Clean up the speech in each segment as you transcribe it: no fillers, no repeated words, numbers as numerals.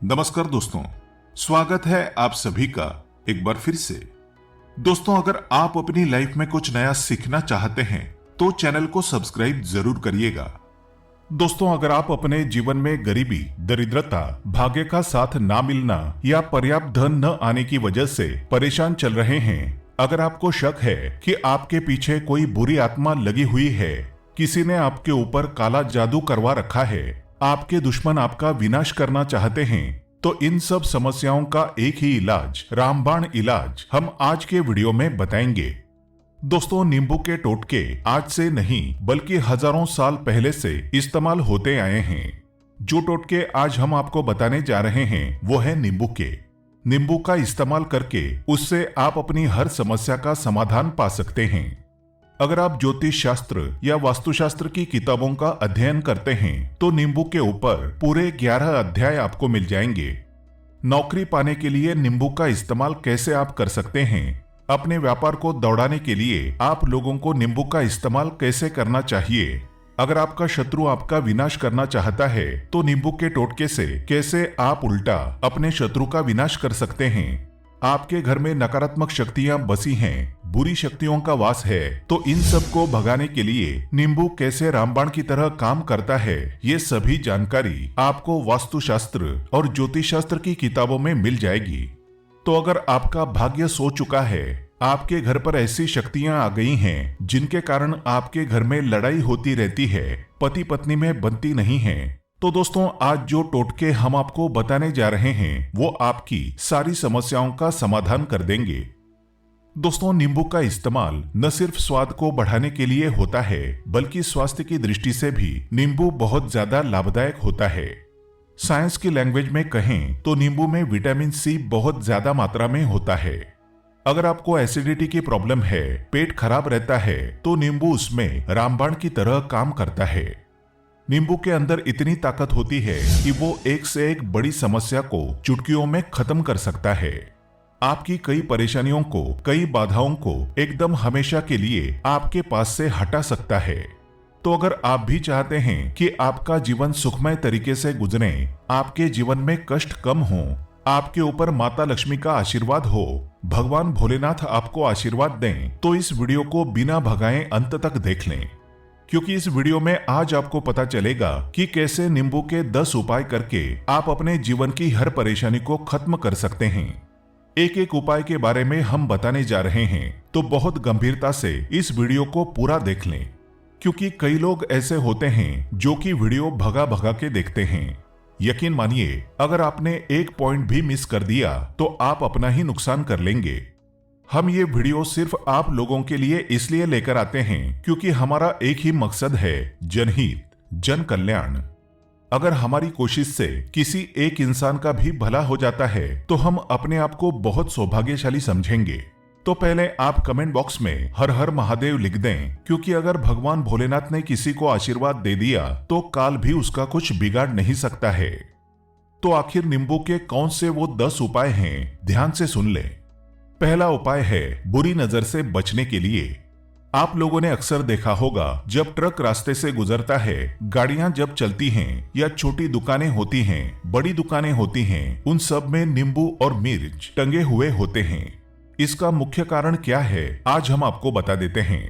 नमस्कार दोस्तों, स्वागत है आप सभी का एक बार फिर से। दोस्तों, अगर आप अपनी लाइफ में कुछ नया सीखना चाहते हैं तो चैनल को सब्सक्राइब जरूर करिएगा। दोस्तों, अगर आप अपने जीवन में गरीबी, दरिद्रता, भाग्य का साथ ना मिलना या पर्याप्त धन न आने की वजह से परेशान चल रहे हैं, अगर आपको शक है कि आपके पीछे कोई बुरी आत्मा लगी हुई है, किसी ने आपके ऊपर काला जादू करवा रखा है, आपके दुश्मन आपका विनाश करना चाहते हैं, तो इन सब समस्याओं का एक ही इलाज, रामबाण इलाज, हम आज के वीडियो में बताएंगे। दोस्तों, नींबू के टोटके आज से नहीं बल्कि हजारों साल पहले से इस्तेमाल होते आए हैं। जो टोटके आज हम आपको बताने जा रहे हैं वो है नींबू के। नींबू का इस्तेमाल करके उससे आप अपनी हर समस्या का समाधान पा सकते हैं। अगर आप ज्योतिष शास्त्र या वास्तुशास्त्र की किताबों का अध्ययन करते हैं तो नींबू के ऊपर पूरे 11 अध्याय आपको मिल जाएंगे। नौकरी पाने के लिए नींबू का इस्तेमाल कैसे आप कर सकते हैं, अपने व्यापार को दौड़ाने के लिए आप लोगों को नींबू का इस्तेमाल कैसे करना चाहिए, अगर आपका शत्रु आपका विनाश करना चाहता है तो नींबू के टोटके से कैसे आप उल्टा अपने शत्रु का विनाश कर सकते हैं, आपके घर में नकारात्मक शक्तियां बसी हैं, बुरी शक्तियों का वास है, तो इन सब को भगाने के लिए नींबू कैसे रामबाण की तरह काम करता है, ये सभी जानकारी आपको वास्तुशास्त्र और ज्योतिष शास्त्र की किताबों में मिल जाएगी। तो अगर आपका भाग्य सो चुका है, आपके घर पर ऐसी शक्तियां आ गई हैं जिनके कारण आपके घर में लड़ाई होती रहती है, पति पत्नी में बनती नहीं है, तो दोस्तों आज जो टोटके हम आपको बताने जा रहे हैं वो आपकी सारी समस्याओं का समाधान कर देंगे। दोस्तों, नींबू का इस्तेमाल न सिर्फ स्वाद को बढ़ाने के लिए होता है बल्कि स्वास्थ्य की दृष्टि से भी नींबू बहुत ज्यादा लाभदायक होता है। साइंस की लैंग्वेज में कहें तो नींबू में विटामिन सी बहुत ज्यादा मात्रा में होता है। अगर आपको एसिडिटी की प्रॉब्लम है, पेट खराब रहता है, तो नींबू उसमें रामबाण की तरह काम करता है। नींबू के अंदर इतनी ताकत होती है कि वो एक से एक बड़ी समस्या को चुटकियों में खत्म कर सकता है। आपकी कई परेशानियों को, कई बाधाओं को एकदम हमेशा के लिए आपके पास से हटा सकता है। तो अगर आप भी चाहते हैं कि आपका जीवन सुखमय तरीके से गुजरे, आपके जीवन में कष्ट कम हो, आपके ऊपर माता लक्ष्मी का आशीर्वाद हो, भगवान भोलेनाथ आपको आशीर्वाद दें, तो इस वीडियो को बिना भगाए अंत तक देख लें, क्योंकि इस वीडियो में आज आपको पता चलेगा कि कैसे नींबू के 10 उपाय करके आप अपने जीवन की हर परेशानी को खत्म कर सकते हैं। एक एक उपाय के बारे में हम बताने जा रहे हैं, तो बहुत गंभीरता से इस वीडियो को पूरा देख लें, क्योंकि कई लोग ऐसे होते हैं जो कि वीडियो भगा भगा के देखते हैं। यकीन मानिए, अगर आपने एक पॉइंट भी मिस कर दिया तो आप अपना ही नुकसान कर लेंगे। हम ये वीडियो सिर्फ आप लोगों के लिए इसलिए लेकर आते हैं क्योंकि हमारा एक ही मकसद है, जनहित, जन कल्याण। अगर हमारी कोशिश से किसी एक इंसान का भी भला हो जाता है तो हम अपने आप को बहुत सौभाग्यशाली समझेंगे। तो पहले आप कमेंट बॉक्स में हर हर महादेव लिख दें, क्योंकि अगर भगवान भोलेनाथ ने किसी को आशीर्वाद दे दिया तो काल भी उसका कुछ बिगाड़ नहीं सकता है। तो आखिर नींबू के कौन से वो 10 उपाय हैं, ध्यान से सुन लें। पहला उपाय है बुरी नजर से बचने के लिए। आप लोगों ने अक्सर देखा होगा, जब ट्रक रास्ते से गुजरता है, गाड़ियां जब चलती हैं या छोटी दुकानें होती हैं, बड़ी दुकानें होती हैं, उन सब में नींबू और मिर्च टंगे हुए होते हैं। इसका मुख्य कारण क्या है, आज हम आपको बता देते हैं।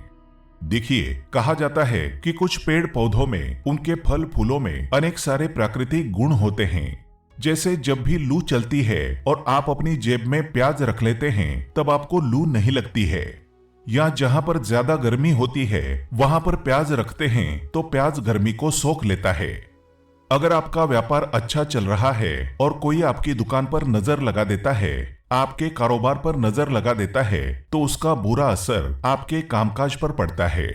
देखिए, कहा जाता है कि कुछ पेड़ पौधों में, उनके फल फूलों में अनेक सारे प्राकृतिक गुण होते हैं। जैसे जब भी लू चलती है और आप अपनी जेब में प्याज रख लेते हैं तब आपको लू नहीं लगती है, या जहां पर ज्यादा गर्मी होती है वहां पर प्याज रखते हैं तो प्याज गर्मी को सोख लेता है। अगर आपका व्यापार अच्छा चल रहा है और कोई आपकी दुकान पर नजर लगा देता है, आपके कारोबार पर नजर लगा देता है, तो उसका बुरा असर आपके कामकाज पर पड़ता है।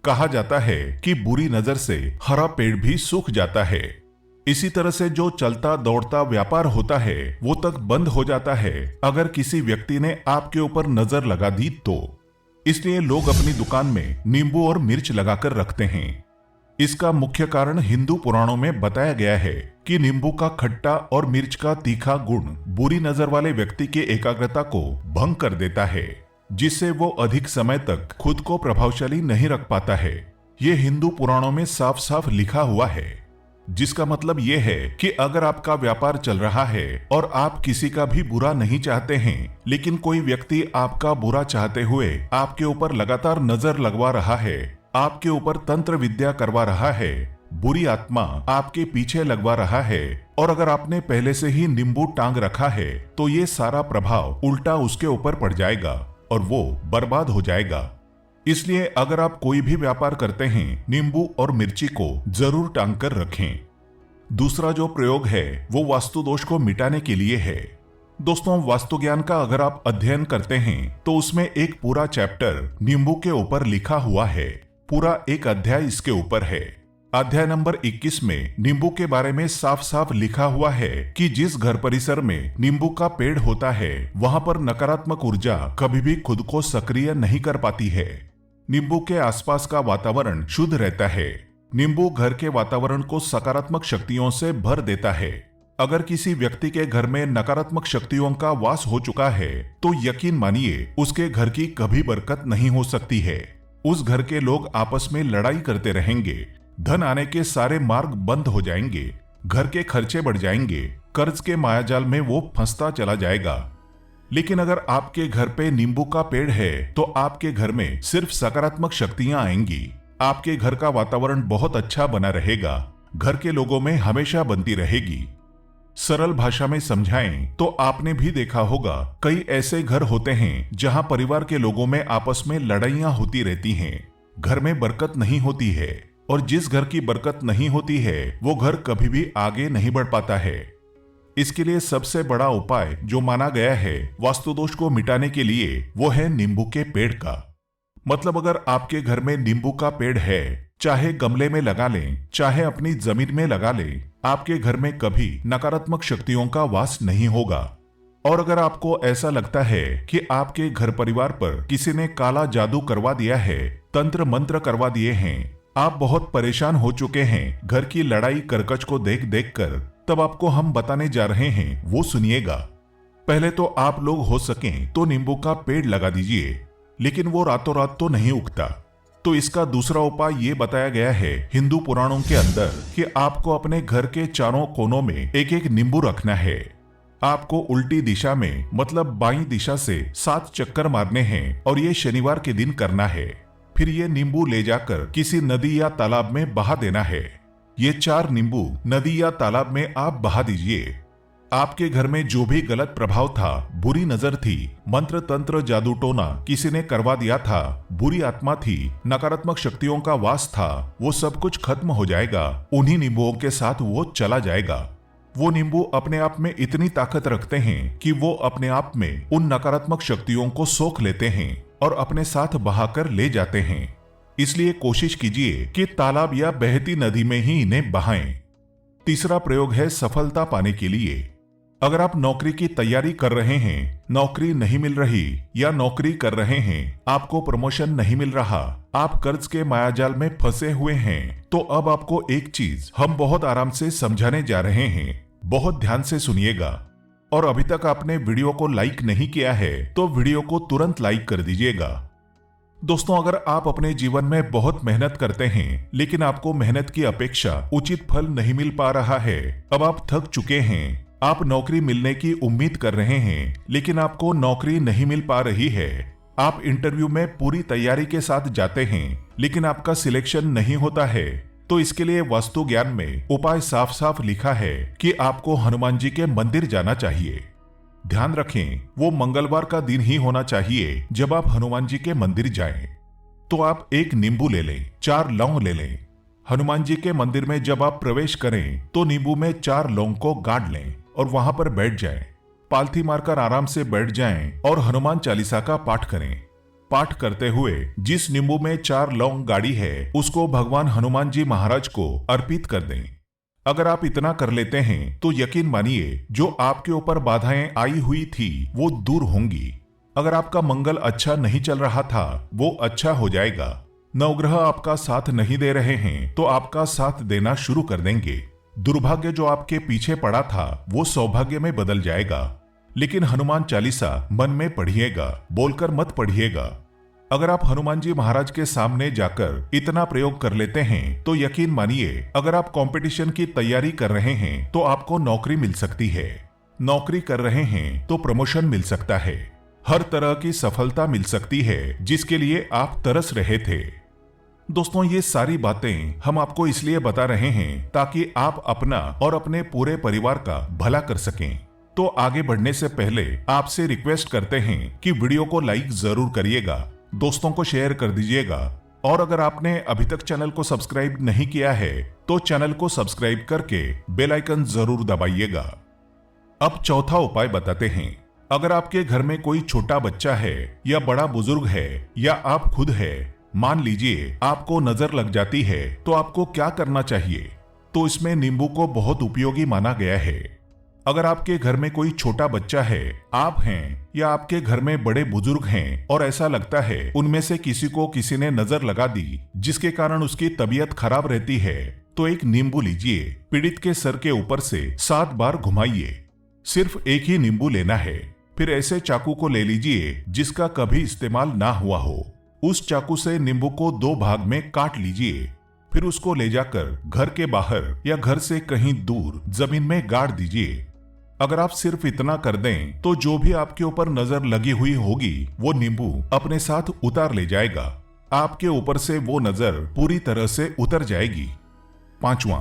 कहा जाता है कि बुरी नजर से हरा पेड़ भी सूख जाता है। इसी तरह से जो चलता दौड़ता व्यापार होता है वो तक बंद हो जाता है अगर किसी व्यक्ति ने आपके ऊपर नजर लगा दी तो। इसलिए लोग अपनी दुकान में नींबू और मिर्च लगाकर रखते हैं। इसका मुख्य कारण हिंदू पुराणों में बताया गया है कि नींबू का खट्टा और मिर्च का तीखा गुण बुरी नजर वाले व्यक्ति की एकाग्रता को भंग कर देता है, जिससे वो अधिक समय तक खुद को प्रभावशाली नहीं रख पाता है। ये हिंदू पुराणों में साफ साफ लिखा हुआ है। जिसका मतलब ये है कि अगर आपका व्यापार चल रहा है और आप किसी का भी बुरा नहीं चाहते हैं, लेकिन कोई व्यक्ति आपका बुरा चाहते हुए आपके ऊपर लगातार नजर लगवा रहा है, आपके ऊपर तंत्र विद्या करवा रहा है, बुरी आत्मा आपके पीछे लगवा रहा है, और अगर आपने पहले से ही नींबू टांग रखा है तो ये सारा प्रभाव उल्टा उसके ऊपर पड़ जाएगा और वो बर्बाद हो जाएगा। इसलिए अगर आप कोई भी व्यापार करते हैं, नींबू और मिर्ची को जरूर टांग कर रखें। दूसरा जो प्रयोग है वो वास्तु दोष को मिटाने के लिए है। दोस्तों, वास्तु ज्ञान का अगर आप अध्ययन करते हैं तो उसमें एक पूरा चैप्टर नींबू के ऊपर लिखा हुआ है, पूरा एक अध्याय इसके ऊपर है। अध्याय नंबर 21 में नींबू के बारे में साफ साफ लिखा हुआ है कि जिस घर परिसर में नींबू का पेड़ होता है वहां पर नकारात्मक ऊर्जा कभी भी खुद को सक्रिय नहीं कर पाती है। नींबू के आसपास का वातावरण शुद्ध रहता है। नींबू घर के वातावरण को सकारात्मक शक्तियों से भर देता है। अगर किसी व्यक्ति के घर में नकारात्मक शक्तियों का वास हो चुका है तो यकीन मानिए उसके घर की कभी बरकत नहीं हो सकती है। उस घर के लोग आपस में लड़ाई करते रहेंगे, धन आने के सारे मार्ग बंद हो जाएंगे, घर के खर्चे बढ़ जाएंगे, कर्ज के मायाजाल में वो फंसता चला जाएगा। लेकिन अगर आपके घर पे नींबू का पेड़ है तो आपके घर में सिर्फ सकारात्मक शक्तियां आएंगी। आपके घर का वातावरण बहुत अच्छा बना रहेगा, घर के लोगों में हमेशा बनती रहेगी। सरल भाषा में समझाएं तो आपने भी देखा होगा कई ऐसे घर होते हैं जहां परिवार के लोगों में आपस में लड़ाइयां होती रहती हैं, घर में बरकत नहीं होती है, और जिस घर की बरकत नहीं होती है वो घर कभी भी आगे नहीं बढ़ पाता है। इसके लिए सबसे बड़ा उपाय जो माना गया है वास्तु दोष को मिटाने के लिए वो है नींबू के पेड़ का। मतलब अगर आपके घर में नींबू का पेड़ है, चाहे गमले में लगा लें, चाहे अपनी जमीन में लगा लें, आपके घर में कभी नकारात्मक शक्तियों का वास नहीं होगा। और अगर आपको ऐसा लगता है कि आपके घर परिवार पर किसी ने काला जादू करवा दिया है, तंत्र मंत्र करवा दिए हैं, आप बहुत परेशान हो चुके हैं घर की लड़ाई करकच को देख देख कर, तब आपको हम बताने जा रहे हैं वो सुनिएगा। पहले तो आप लोग हो सकें तो नींबू का पेड़ लगा दीजिए, लेकिन वो रातों रात तो नहीं उगता। तो इसका दूसरा उपाय ये बताया गया है हिंदू पुराणों के अंदर कि आपको अपने घर के चारों कोनों में एक एक नींबू रखना है। आपको उल्टी दिशा में मतलब बाईं दिशा से 7 चक्कर मारने हैं और ये शनिवार के दिन करना है। फिर ये नींबू ले जाकर किसी नदी या तालाब में बहा देना है। ये 4 नींबू नदी या तालाब में आप बहा दीजिए। आपके घर में जो भी गलत प्रभाव था, बुरी नजर थी, मंत्र तंत्र जादू टोना किसी ने करवा दिया था, बुरी आत्मा थी, नकारात्मक शक्तियों का वास था, वो सब कुछ खत्म हो जाएगा। उन्हीं नींबुओं के साथ वो चला जाएगा। वो नींबू अपने आप में इतनी ताकत रखते हैं कि वो अपने आप में उन नकारात्मक शक्तियों को सोख लेते हैं और अपने साथ बहाकर ले जाते हैं। इसलिए कोशिश कीजिए कि तालाब या बहती नदी में ही इन्हें बहाएं। तीसरा प्रयोग है सफलता पाने के लिए। अगर आप नौकरी की तैयारी कर रहे हैं, नौकरी नहीं मिल रही, या नौकरी कर रहे हैं, आपको प्रमोशन नहीं मिल रहा, आप कर्ज के मायाजाल में फंसे हुए हैं, तो अब आपको एक चीज हम बहुत आराम से समझाने जा रहे हैं। बहुत ध्यान से सुनिएगा। और अभी तक आपने वीडियो को लाइक नहीं किया है तो वीडियो को तुरंत लाइक कर दीजिएगा। दोस्तों, अगर आप अपने जीवन में बहुत मेहनत करते हैं लेकिन आपको मेहनत की अपेक्षा उचित फल नहीं मिल पा रहा है, अब आप थक चुके हैं, आप नौकरी मिलने की उम्मीद कर रहे हैं लेकिन आपको नौकरी नहीं मिल पा रही है, आप इंटरव्यू में पूरी तैयारी के साथ जाते हैं लेकिन आपका सिलेक्शन नहीं होता है, तो इसके लिए वास्तु ज्ञान में उपाय साफ साफ लिखा है कि आपको हनुमान जी के मंदिर जाना चाहिए। ध्यान रखें, वो मंगलवार का दिन ही होना चाहिए जब आप हनुमान जी के मंदिर जाएं। तो आप एक नींबू ले लें, 4 लौंग ले लें। हनुमान जी के मंदिर में जब आप प्रवेश करें तो नींबू में 4 लौंग को गाड़ लें और वहां पर बैठ जाएं। पालथी मारकर आराम से बैठ जाएं और हनुमान चालीसा का पाठ करें। पाठ करते हुए जिस नींबू में 4 लौंग गाड़ी है उसको भगवान हनुमान जी महाराज को अर्पित कर दें। अगर आप इतना कर लेते हैं तो यकीन मानिए जो आपके ऊपर बाधाएं आई हुई थी वो दूर होंगी। अगर आपका मंगल अच्छा नहीं चल रहा था वो अच्छा हो जाएगा। नवग्रह आपका साथ नहीं दे रहे हैं तो आपका साथ देना शुरू कर देंगे। दुर्भाग्य जो आपके पीछे पड़ा था वो सौभाग्य में बदल जाएगा। लेकिन हनुमान चालीसा मन में पढ़िएगा, बोलकर मत पढ़िएगा। अगर आप हनुमान जी महाराज के सामने जाकर इतना प्रयोग कर लेते हैं तो यकीन मानिए, अगर आप कंपटीशन की तैयारी कर रहे हैं तो आपको नौकरी मिल सकती है। नौकरी कर रहे हैं तो प्रमोशन मिल सकता है। हर तरह की सफलता मिल सकती है जिसके लिए आप तरस रहे थे। दोस्तों, ये सारी बातें हम आपको इसलिए बता रहे हैं ताकि आप अपना और अपने पूरे परिवार का भला कर सकें। तो आगे बढ़ने से पहले आपसे रिक्वेस्ट करते हैं कि वीडियो को लाइक जरूर करिएगा, दोस्तों को शेयर कर दीजिएगा, और अगर आपने अभी तक चैनल को सब्सक्राइब नहीं किया है तो चैनल को सब्सक्राइब करके बेल आइकन जरूर दबाइएगा। अब चौथा उपाय बताते हैं। अगर आपके घर में कोई छोटा बच्चा है या बड़ा बुजुर्ग है या आप खुद है, मान लीजिए आपको नजर लग जाती है, तो आपको क्या करना चाहिए? तो इसमें नींबू को बहुत उपयोगी माना गया है। अगर आपके घर में कोई छोटा बच्चा है, आप हैं या आपके घर में बड़े बुजुर्ग हैं और ऐसा लगता है उनमें से किसी को किसी ने नजर लगा दी जिसके कारण उसकी तबीयत खराब रहती है, तो एक नींबू लीजिए, पीड़ित के सर के ऊपर से 7 बार घुमाइए। सिर्फ एक ही नींबू लेना है। फिर ऐसे चाकू को ले लीजिए जिसका कभी इस्तेमाल ना हुआ हो। उस चाकू से नींबू को 2 भाग में काट लीजिए। फिर उसको ले जाकर घर के बाहर या घर से कहीं दूर जमीन में गाड़ दीजिए। अगर आप सिर्फ इतना कर दें तो जो भी आपके ऊपर नजर लगी हुई होगी वो नींबू अपने साथ उतार ले जाएगा। आपके ऊपर से वो नजर पूरी तरह से उतर जाएगी। 5वां,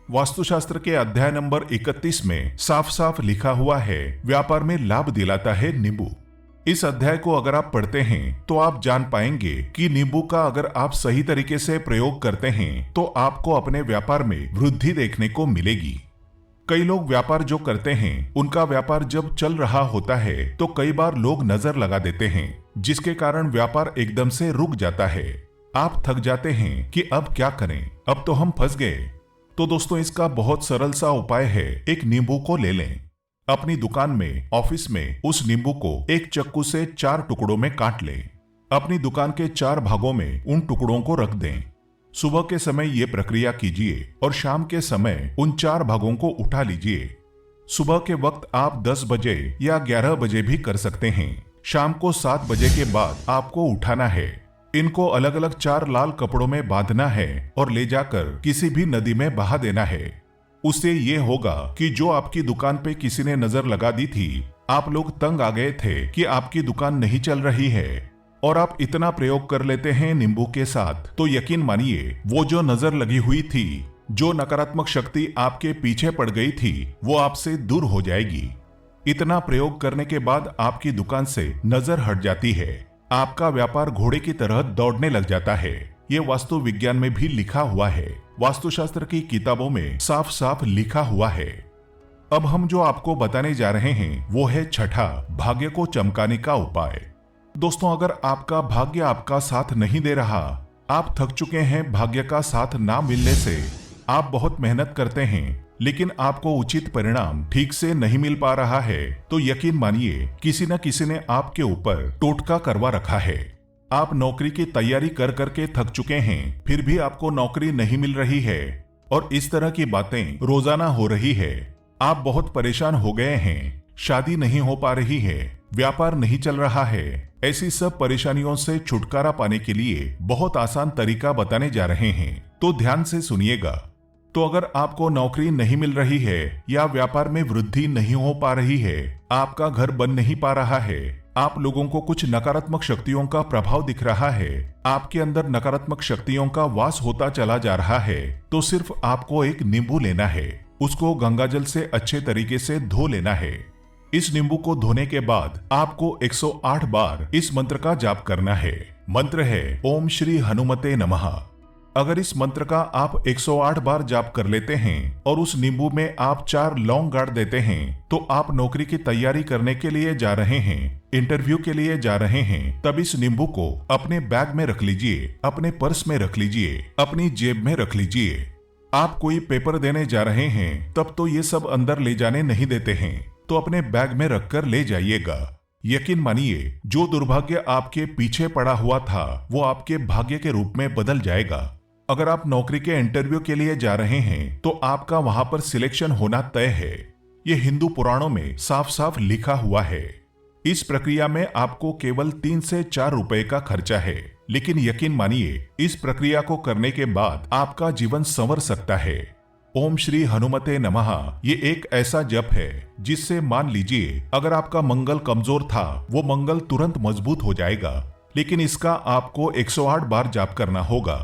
वास्तुशास्त्र के अध्याय नंबर 31 में साफ साफ लिखा हुआ है, व्यापार में लाभ दिलाता है नींबू। इस अध्याय को अगर आप पढ़ते हैं तो आप जान पाएंगे कि नींबू का अगर आप सही तरीके से प्रयोग करते हैं तो आपको अपने व्यापार में वृद्धि देखने को मिलेगी। कई लोग व्यापार जो करते हैं, उनका व्यापार जब चल रहा होता है तो कई बार लोग नजर लगा देते हैं जिसके कारण व्यापार एकदम से रुक जाता है। आप थक जाते हैं कि अब क्या करें, अब तो हम फंस गए। तो दोस्तों, इसका बहुत सरल सा उपाय है, एक नींबू को ले लें। अपनी दुकान में, ऑफिस में उस नींबू को एक चक्कू से 4 टुकड़ों में काट लें। अपनी दुकान के 4 भागों में उन टुकड़ों को रख दें। सुबह के समय ये प्रक्रिया कीजिए और शाम के समय उन 4 भागों को उठा लीजिए। सुबह के वक्त आप 10 बजे या 11 बजे भी कर सकते हैं। शाम को 7 बजे के बाद आपको उठाना है। इनको अलग अलग 4 लाल कपड़ों में बांधना है और ले जाकर किसी भी नदी में बहा देना है। उससे ये होगा कि जो आपकी दुकान पे किसी ने नजर लगा दी थी, आप लोग तंग आ गए थे कि आपकी दुकान नहीं चल रही है, और आप इतना प्रयोग कर लेते हैं नींबू के साथ, तो यकीन मानिए वो जो नजर लगी हुई थी, जो नकारात्मक शक्ति आपके पीछे पड़ गई थी, वो आपसे दूर हो जाएगी। इतना प्रयोग करने के बाद आपकी दुकान से नजर हट जाती है। आपका व्यापार घोड़े की तरह दौड़ने लग जाता है। ये वास्तु विज्ञान में भी लिखा हुआ है, वास्तुशास्त्र की किताबों में साफ साफ लिखा हुआ है। अब हम जो आपको बताने जा रहे हैं वो है छठा, भाग्य को चमकाने का उपाय। दोस्तों, अगर आपका भाग्य आपका साथ नहीं दे रहा, आप थक चुके हैं भाग्य का साथ ना मिलने से, आप बहुत मेहनत करते हैं लेकिन आपको उचित परिणाम ठीक से नहीं मिल पा रहा है, तो यकीन मानिए किसी न किसी ने आपके ऊपर टोटका करवा रखा है। आप नौकरी की तैयारी कर करके थक चुके हैं, फिर भी आपको नौकरी नहीं मिल रही है और इस तरह की बातें रोजाना हो रही है। आप बहुत परेशान हो गए हैं, शादी नहीं हो पा रही है, व्यापार नहीं चल रहा है। ऐसी सब परेशानियों से छुटकारा पाने के लिए बहुत आसान तरीका बताने जा रहे हैं, तो ध्यान से सुनिएगा। तो अगर आपको नौकरी नहीं मिल रही है या व्यापार में वृद्धि नहीं हो पा रही है, आपका घर बन नहीं पा रहा है, आप लोगों को कुछ नकारात्मक शक्तियों का प्रभाव दिख रहा है, आपके अंदर नकारात्मक शक्तियों का वास होता चला जा रहा है, तो सिर्फ आपको एक नींबू लेना है। उसको गंगाजल से अच्छे तरीके से धो लेना है। इस नींबू को धोने के बाद आपको 108 बार इस मंत्र का जाप करना है। मंत्र है ओम श्री हनुमते नमः। अगर इस मंत्र का आप 108 बार जाप कर लेते हैं और उस नींबू में आप 4 लौंग गाड़ देते हैं, तो आप नौकरी की तैयारी करने के लिए जा रहे हैं, इंटरव्यू के लिए जा रहे हैं, तब इस नींबू को अपने बैग में रख लीजिए, अपने पर्स में रख लीजिए, अपनी जेब में रख लीजिए। आप कोई पेपर देने जा रहे हैं, तब तो ये सब अंदर ले जाने नहीं देते हैं, तो अपने बैग में रखकर ले जाइएगा। यकीन मानिए, जो दुर्भाग्य आपके पीछे पड़ा हुआ था वो आपके भाग्य के रूप में बदल जाएगा। अगर आप नौकरी के इंटरव्यू के लिए जा रहे हैं तो आपका वहां पर सिलेक्शन होना तय है। ये हिंदू पुराणों में साफ साफ लिखा हुआ है। इस प्रक्रिया में आपको केवल 3 से 4 रुपए का खर्चा है, लेकिन यकीन मानिए इस प्रक्रिया को करने के बाद आपका जीवन संवर सकता है। ओम श्री हनुमते नमः ये एक ऐसा जप है जिससे मान लीजिए अगर आपका मंगल कमजोर था वो मंगल तुरंत मजबूत हो जाएगा। लेकिन इसका आपको 108 बार जाप करना होगा,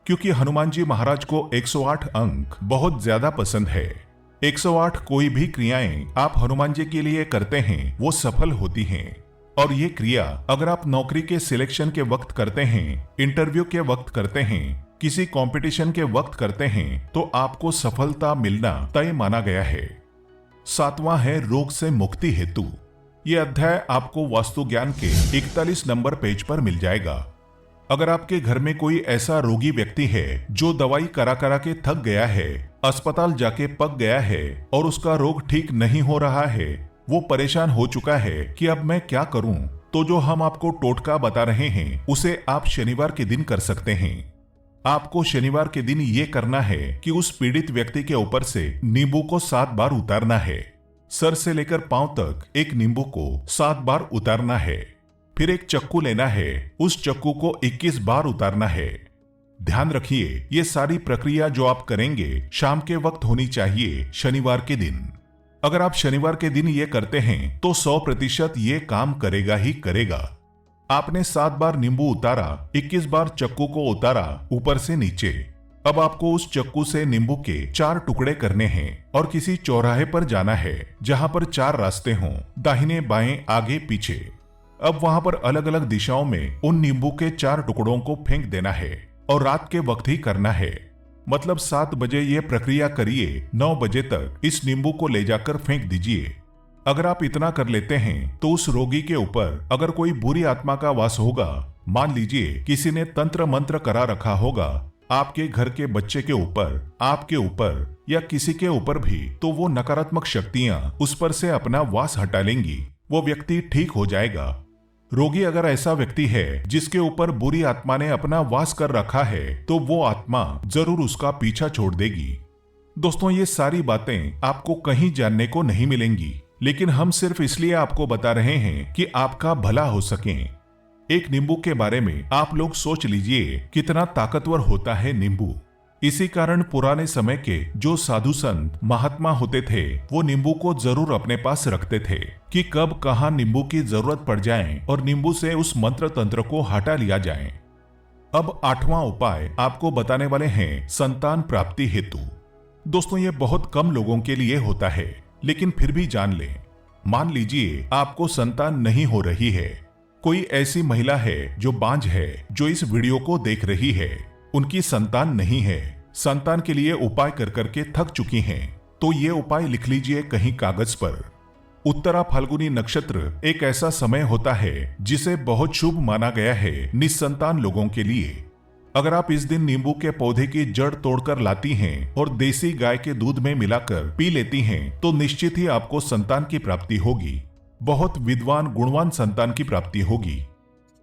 क्योंकि हनुमान जी महाराज को 108 अंक बहुत ज्यादा पसंद है। 108 कोई भी क्रियाएं आप हनुमान जी के लिए करते हैं वो सफल होती हैं। और ये क्रिया अगर आप नौकरी के सिलेक्शन के वक्त करते हैं, इंटरव्यू के वक्त करते हैं, किसी कंपटीशन के वक्त करते हैं तो आपको सफलता मिलना तय माना गया है। 7वां है रोग से मुक्ति हेतु। ये अध्याय आपको वास्तु ज्ञान के 41 नंबर पेज पर मिल जाएगा। अगर आपके घर में कोई ऐसा रोगी व्यक्ति है जो दवाई करा करा के थक गया है, अस्पताल जाके पक गया है और उसका रोग ठीक नहीं हो रहा है, वो परेशान हो चुका है कि अब मैं क्या करूं, तो जो हम आपको टोटका बता रहे हैं उसे आप शनिवार के दिन कर सकते हैं। आपको शनिवार के दिन ये करना है कि उस पीड़ित व्यक्ति के ऊपर से नींबू को 7 बार उतारना है। सर से लेकर पांव तक एक नींबू को 7 बार उतारना है। फिर एक चक्कू लेना है, उस चक्कू को 21 बार उतारना है। ध्यान रखिए ये सारी प्रक्रिया जो आप करेंगे शाम के वक्त होनी चाहिए, शनिवार के दिन। अगर आप शनिवार के दिन ये करते हैं तो 100% ये काम करेगा ही करेगा। आपने 7 बार नींबू उतारा, 21 बार चक्कू को उतारा ऊपर से नीचे। अब आपको उस चक्कू से नींबू के 4 टुकड़े करने हैं और किसी चौराहे पर जाना है जहां पर 4 रास्ते हों, दाहिने बाएं आगे पीछे। अब वहां पर अलग अलग दिशाओं में उन नींबू के 4 टुकड़ों को फेंक देना है और रात के वक्त ही करना है। मतलब 7 बजे ये प्रक्रिया करिए, 9 बजे तक इस नींबू को ले जाकर फेंक दीजिए। अगर आप इतना कर लेते हैं तो उस रोगी के ऊपर अगर कोई बुरी आत्मा का वास होगा, मान लीजिए किसी ने तंत्र मंत्र करा रखा होगा आपके घर के बच्चे के ऊपर, आपके ऊपर या किसी के ऊपर भी, तो वो नकारात्मक शक्तियां उस पर से अपना वास हटा लेंगी, वो व्यक्ति ठीक हो जाएगा। रोगी अगर ऐसा व्यक्ति है जिसके ऊपर बुरी आत्मा ने अपना वास कर रखा है तो वो आत्मा जरूर उसका पीछा छोड़ देगी। दोस्तों ये सारी बातें आपको कहीं जानने को नहीं मिलेंगी, लेकिन हम सिर्फ इसलिए आपको बता रहे हैं कि आपका भला हो सके। एक नींबू के बारे में आप लोग सोच लीजिए कितना ताकतवर होता है नींबू। इसी कारण पुराने समय के जो साधु संत महात्मा होते थे वो नींबू को जरूर अपने पास रखते थे कि कब कहां नींबू की जरूरत पड़ जाए और नींबू से उस मंत्र तंत्र को हटा लिया जाए। अब 8वां उपाय आपको बताने वाले हैं संतान प्राप्ति हेतु। दोस्तों ये बहुत कम लोगों के लिए होता है, लेकिन फिर भी जान लें। मान लीजिए आपको संतान नहीं हो रही है, कोई ऐसी महिला है जो बांझ है जो इस वीडियो को देख रही है, उनकी संतान नहीं है, संतान के लिए उपाय कर करके थक चुकी हैं, तो ये उपाय लिख लीजिए कहीं कागज पर। उत्तरा फाल्गुनी नक्षत्र एक ऐसा समय होता है जिसे बहुत शुभ माना गया है निस्संतान लोगों के लिए। अगर आप इस दिन नींबू के पौधे की जड़ तोड़कर लाती हैं और देसी गाय के दूध में मिलाकर पी लेती हैं तो निश्चित ही आपको संतान की प्राप्ति होगी, बहुत विद्वान गुणवान संतान की प्राप्ति होगी।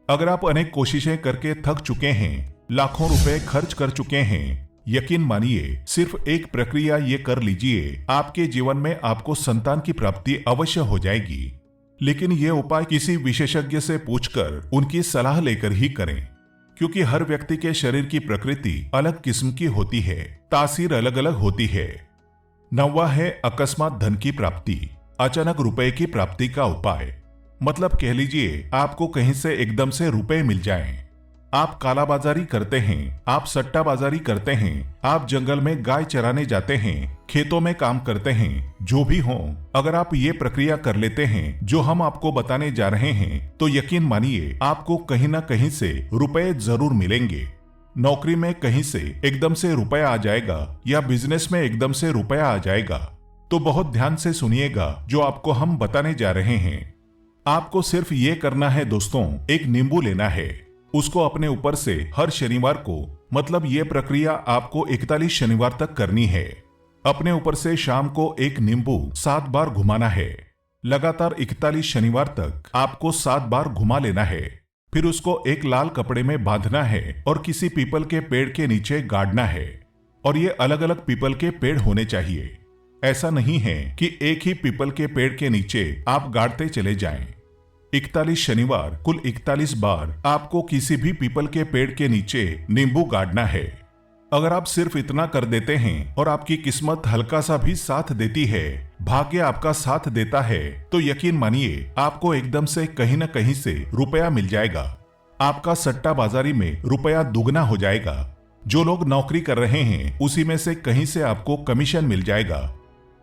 अगर आप अनेक कोशिशें करके थक चुके हैं, लाखों रुपए खर्च कर चुके हैं, यकीन मानिए सिर्फ एक प्रक्रिया ये कर लीजिए, आपके जीवन में आपको संतान की प्राप्ति अवश्य हो जाएगी। लेकिन ये उपाय किसी विशेषज्ञ से पूछकर उनकी सलाह लेकर ही करें, क्योंकि हर व्यक्ति के शरीर की प्रकृति अलग किस्म की होती है, तासीर अलग अलग होती है। 9वां है अकस्मात धन की प्राप्ति, अचानक रुपए की प्राप्ति का उपाय। मतलब कह लीजिए आपको कहीं से एकदम से रुपए मिल जाएं। आप कालाबाजारी करते हैं, आप सट्टाबाजारी करते हैं, आप जंगल में गाय चराने जाते हैं, खेतों में काम करते हैं, जो भी हो, अगर आप ये प्रक्रिया कर लेते हैं जो हम आपको बताने जा रहे हैं तो यकीन मानिए आपको कहीं ना कहीं से रुपए जरूर मिलेंगे। नौकरी में कहीं से एकदम से रुपया आ जाएगा या बिजनेस में एकदम से रुपया आ जाएगा। तो बहुत ध्यान से सुनिएगा जो आपको हम बताने जा रहे हैं। आपको सिर्फ ये करना है दोस्तों, एक नींबू लेना है, उसको अपने ऊपर से हर शनिवार को, मतलब ये प्रक्रिया आपको 41 शनिवार तक करनी है। अपने ऊपर से शाम को एक नींबू 7 बार घुमाना है। लगातार 41 शनिवार तक आपको 7 बार घुमा लेना है। फिर उसको एक लाल कपड़े में बांधना है और किसी पीपल के पेड़ के नीचे गाड़ना है। और ये अलग अलग पीपल के पेड़ होने चाहिए। ऐसा नहीं है कि एक ही पीपल के पेड़ के नीचे आप गाड़ते चले जाएं। 41 शनिवार कुल 41 बार आपको किसी भी पीपल के पेड़ के नीचे नींबू गाड़ना है। अगर आप सिर्फ इतना कर देते हैं और आपकी किस्मत हल्का सा भी साथ देती है, भाग्य आपका साथ देता है, तो यकीन मानिए आपको एकदम से कहीं न कहीं से रुपया मिल जाएगा। आपका सट्टा बाजारी में रुपया दुगना हो जाएगा। जो लोग नौकरी कर रहे हैं उसी में से कहीं से आपको कमीशन मिल जाएगा।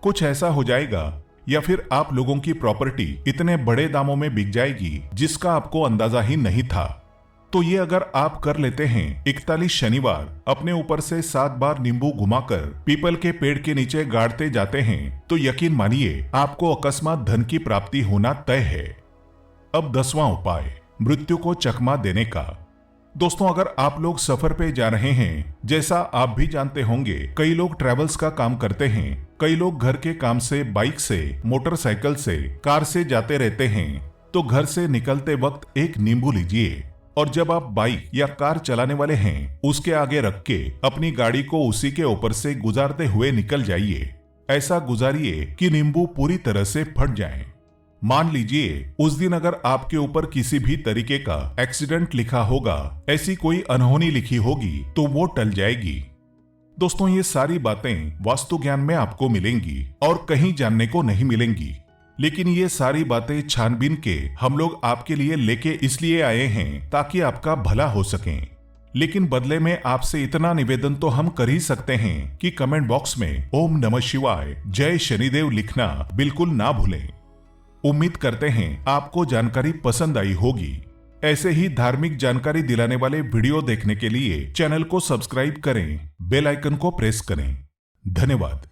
कुछ ऐसा हो जाएगा या फिर आप लोगों की प्रॉपर्टी इतने बड़े दामों में बिक जाएगी जिसका आपको अंदाजा ही नहीं था। तो ये अगर आप कर लेते हैं 41 शनिवार अपने ऊपर से 7 बार नींबू घुमाकर पीपल के पेड़ के नीचे गाड़ते जाते हैं, तो यकीन मानिए आपको अकस्मात धन की प्राप्ति होना तय है। अब 10वां उपाय, मृत्यु को चकमा देने का। दोस्तों, अगर आप लोग सफर पे जा रहे हैं, जैसा आप भी जानते होंगे कई लोग ट्रेवल्स का काम करते हैं, कई लोग घर के काम से बाइक से, मोटरसाइकिल से, कार से जाते रहते हैं, तो घर से निकलते वक्त एक नींबू लीजिए और जब आप बाइक या कार चलाने वाले हैं उसके आगे रख के अपनी गाड़ी को उसी के ऊपर से गुजारते हुए निकल जाइए। ऐसा गुजारिए कि नींबू पूरी तरह से फट जाए। मान लीजिए उस दिन अगर आपके ऊपर किसी भी तरीके का एक्सीडेंट लिखा होगा, ऐसी कोई अनहोनी लिखी होगी, तो वो टल जाएगी। दोस्तों, ये सारी बातें वास्तु ज्ञान में आपको मिलेंगी और कहीं जानने को नहीं मिलेंगी, लेकिन ये सारी बातें छानबीन के हम लोग आपके लिए लेके इसलिए आए हैं ताकि आपका भला हो सके। लेकिन बदले में आपसे इतना निवेदन तो हम कर ही सकते हैं कि कमेंट बॉक्स में ओम नमः शिवाय, जय शनिदेव लिखना बिल्कुल ना भूलें। उम्मीद करते हैं आपको जानकारी पसंद आई होगी। ऐसे ही धार्मिक जानकारी दिलाने वाले वीडियो देखने के लिए चैनल को सब्सक्राइब करें, बेल आइकन को प्रेस करें। धन्यवाद।